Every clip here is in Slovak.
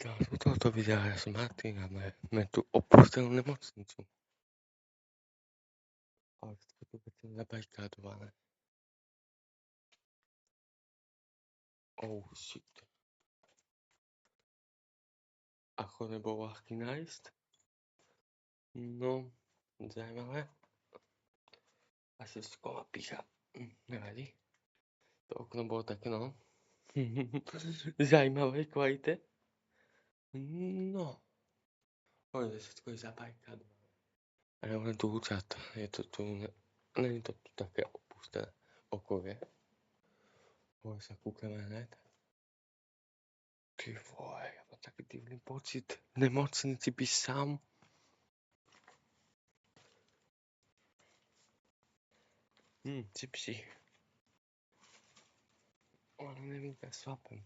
Do tohoto videa ja som Martin a máme tu opustenú nemocnicu. Ale všetko to je zabarikádované. Oh shit. Ako nebol ľahký nájsť? No, zaujímavé. Asi škola pícha. Nevadí. To okno bolo také, no. Zaujímavé kvalite. No. Ale všetko je zabarikádované. A ja len tu účat. Je to tu... Není to tu také opustené okolie. Môže sa kúkame hned. Ty vole, ja mám taký divný pocit. V nemocnici byť sám. Čipsy. Ale neviem, jak svapem.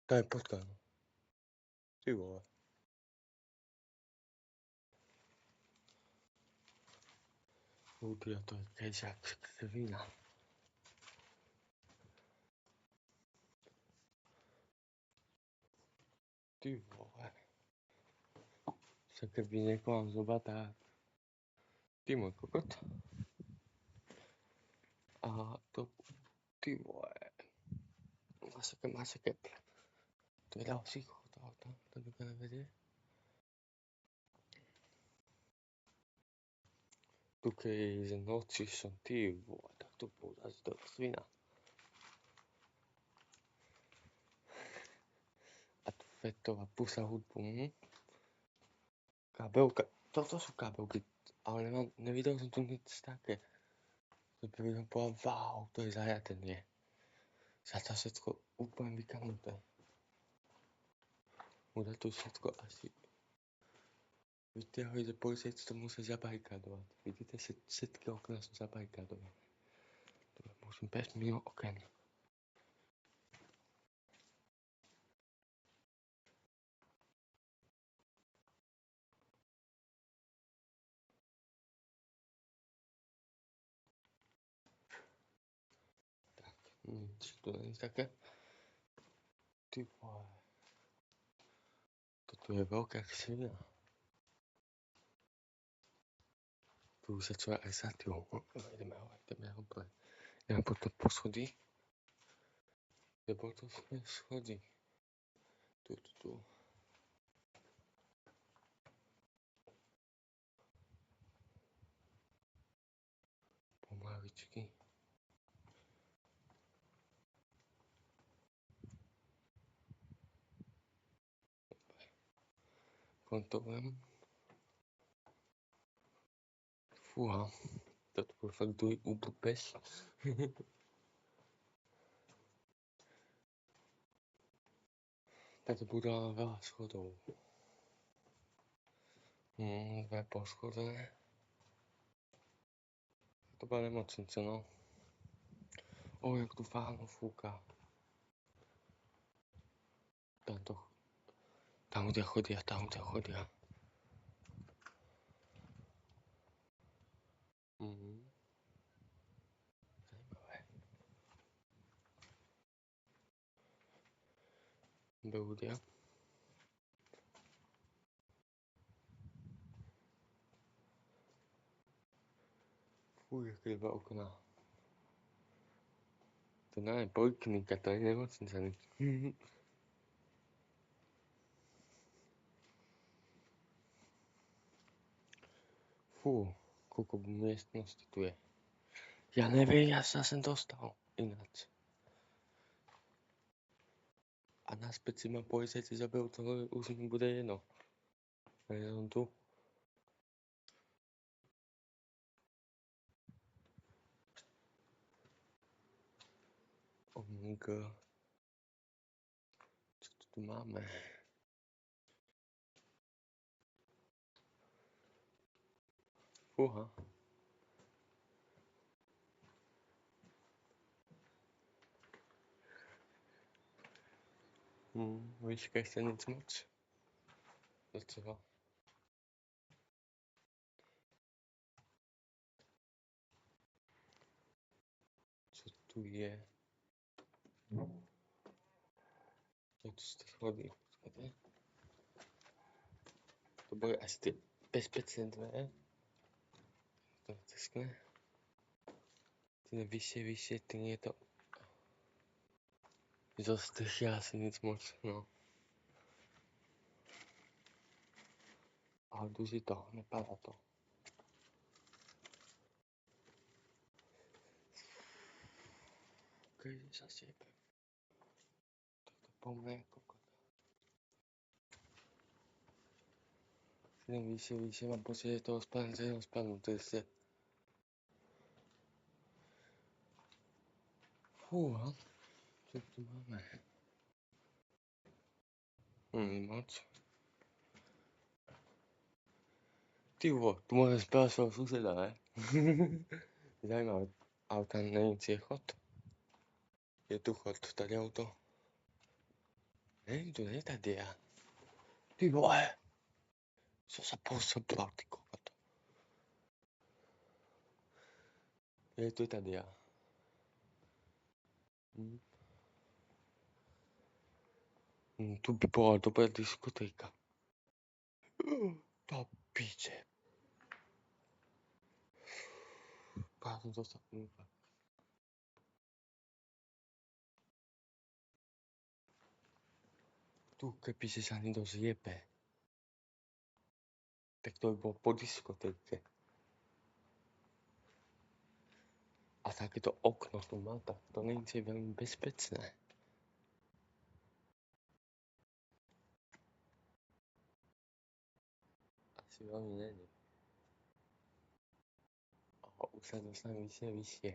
Daj, potkaj. Ty vole. Ľudia, to je kežak krvina. Ty vole. Sa keby niekoho mám zobatá. Ty môj kokot. A to... Ty vole. Masake. To je ďalší chod auta. To nikto nevedie. Tu keď je noci som, ty vole, tak to bol zase do svina. A tu fetová pusa hudbu, Kabelka, toto sú kabelky, ale nevidel som tu nič také. To by som povedal, wow, to je zajatenie. Za to všetko úplne vykanuté. Bude tu všetko asi... Vytiahli, že policajci to musia zabarikádovať. Vidíte, všetky okná sú zabarikádované. Musím prejsť mimo okien. Tak, nič tu není také. Ty vole. Toto je veľká ksina. Tu už sa človek aj zatil. Ideme úplne. Ideme potom po schody. Lebo to sú schody. Tu. Pomaličky. Kontrolujem. Fúha. Toto bol fakt druhý úblbez. Táto budova má veľa schodov. Dve poschodné. To bola nemocnica, no. Jak tu fáno fúka. Tam ľudia chodia. Zajímavé. Ľudia. Aké dva okná. To nie je poliklinika, to je nemocnica. Fú, koľko miestnosti tu je. Ja neviem, ja sa sem dostal ináč. A naspäť si ma policajti zaberú, to už mi bude jedno. Ja som tu. Čo tu máme? Fúha. Výška ešte nic moc. Docela. Čo tu je? To sú tie schody. To boli asi tie bezpečné dvere. To je tiskné. Tým vyššie, tým je to... Zo strechy asi nic moc, no. Ale duží to, nepadá to. Keďže sa siepem. Toto po mne je kokot. Idem vyššie, mám pocit, že toho spadnú, to je ste. Fúha, čo tu máme? Moc. Ty tu môžem spávať svojho suseda, ne? Zajímavé. Ale tam není chod. Je tu chod, tady auto. Není tu, nie tady ja. Ty vole. Co sa posobral, ty kokot. Je tu tady ja. Tu by bola dobrá diskotéka. To piče. Pardon, to sa umýva. Tu, kebyže sa niekto zjebe, tak to by bolo po diskotéke. A takéto okno tu má, tak to nie je veľmi bezpečné. Asi veľmi není. Už sa dostanem vyššie.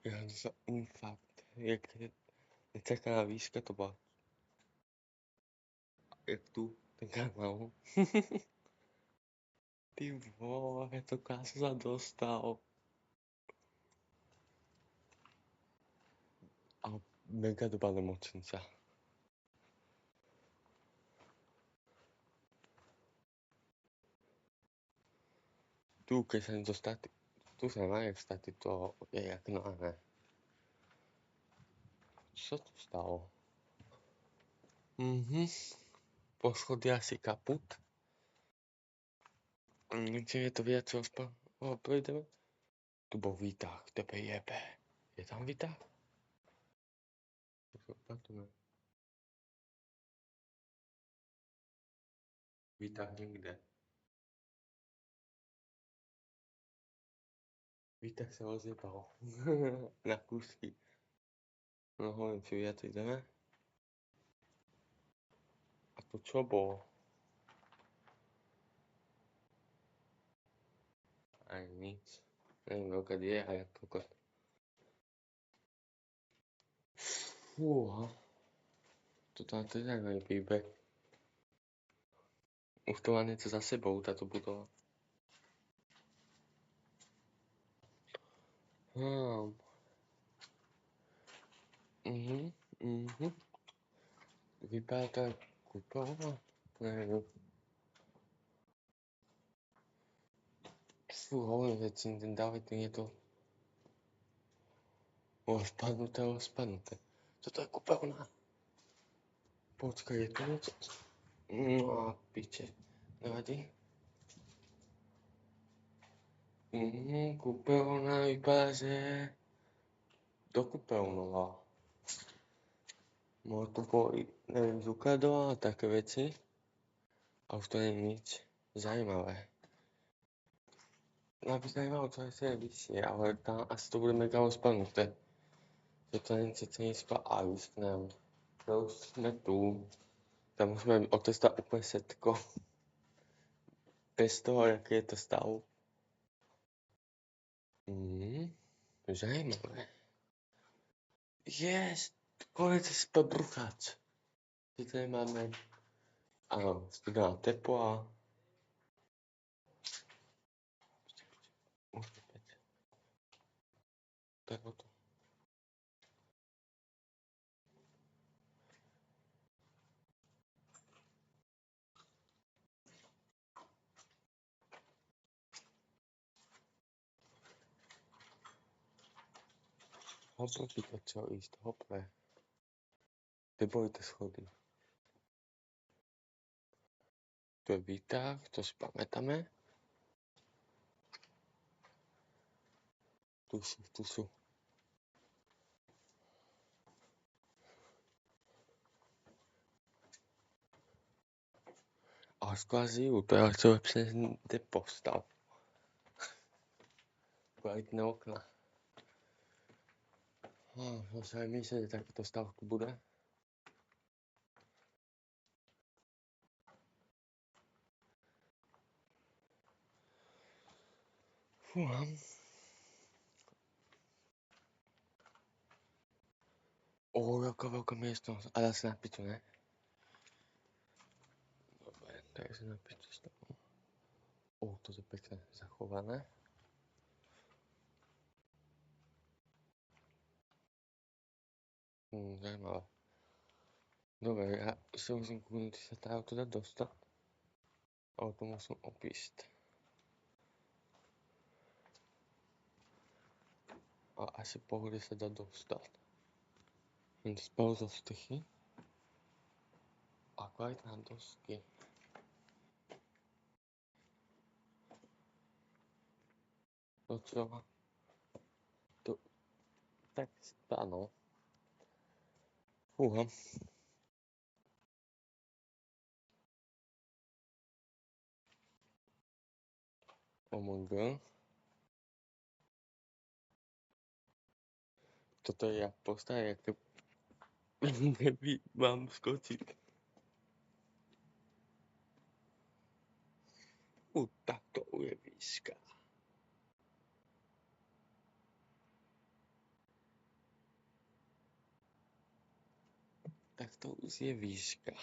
Ja to sa infarkt. Jak nečakaná výška to bola. Jak tu, ten kanál. Ty vole, to kásu sa dostal. A mega dobrá nemocnica. Tu, keď sa niekto stati, tu sa nemá jak stati, to je jak ne. Čo sa tu stalo? Poschodí asi kaput. Či je to viac prejdeme? Tu bol výtah, tebe jebe. Je tam výtah? Výtah nikde. Výtah sa rozjebal. Na kúsky. No hovorím, či viac ideme. A to čo bolo? Aj nič. Neviem, veľká dieha, jak kokot. Fúha. To tam teda nie príbeh. Už to má niečo za sebou, táto budova. Vypadá to jak kúpeľová? Neviem. Hovorím, že ten David nie je to... spadnuté. Čo to je kúpeľná? Počkaj, je to niečo? No a piče. Nevadí? Kúpeľná vypadá, že... Do kúpeľnová. No tu boli, neviem, zukladová a také veci. A už to nie je nič zajímavé. Napísané malo čo aj vyššie, ale tam asi to bude mega spadnuté. Že to nie je spá a vysknem. To už sme tu. Tam musíme otestovať úplne všetko. Bez toho, aký je to stav. Zajímavé. Yes, konečne spá brucháč. Tutaj máme, áno, studená tepla. Tak o to. Hople by to chcel ísť, hople. Kde boli tie schody? Tu je výtah, to si pamätáme. Tu sú. A skvazujú, to ja chcem přesně postav. Kvalitné okna. Som sa aj myslel, že takéto stavku bude. Fúha. Jaká veľká miestnosť. A dá sa napiť tu, ne? Dobre, tak sa napiť tu z toho. Toto je pekne zachované. Zajímavé. Dobre, ja si musím kúknúť, či sa tá auto dá dostať. Ale to musím opísť. A asi pohode sa dá dostať. Len spal zo strechy. Ako aj na dosky. No čo? Tak áno. Fúha. Oh my god. Toto je jak postav, jak mám skočiť. Tak to je výška. Tak to už je výška.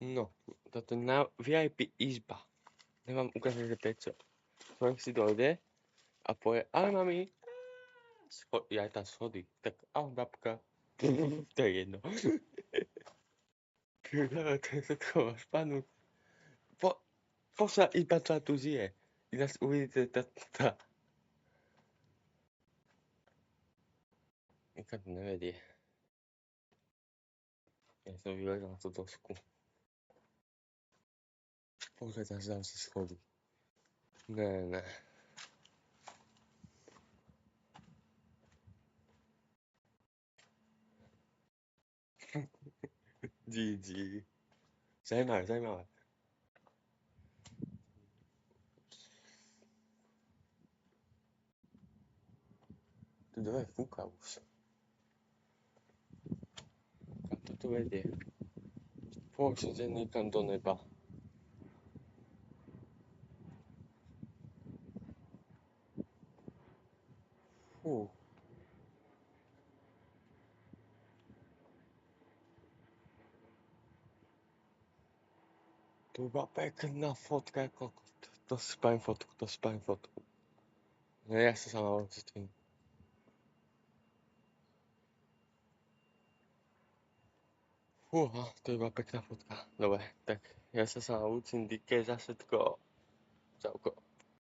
No, toto je VIP izba. Nemám ukázať, že prečo. Človek si dojde a povie, ale mami, ja aj tam schody. Tak ahoj babka. To je jedno. To je taková španu. Pošla izba, čo tu žije. Ináč uvidíte, tá. Nikam to nevedie. Ja som vylezol na tú dosku. Pozrieť až ďalšie schody. Ne. GG. Zajímavé. Tu dole fúka už. Kam to tu vedie? Určite nikam do neba. Fú. To bola pekná fotka, to si spravím fotku. No ja sa sama ocitím. Fúha, to bola pekná fotka. Dobre, tak ja sa sama učím, díky za všetko. Čauko.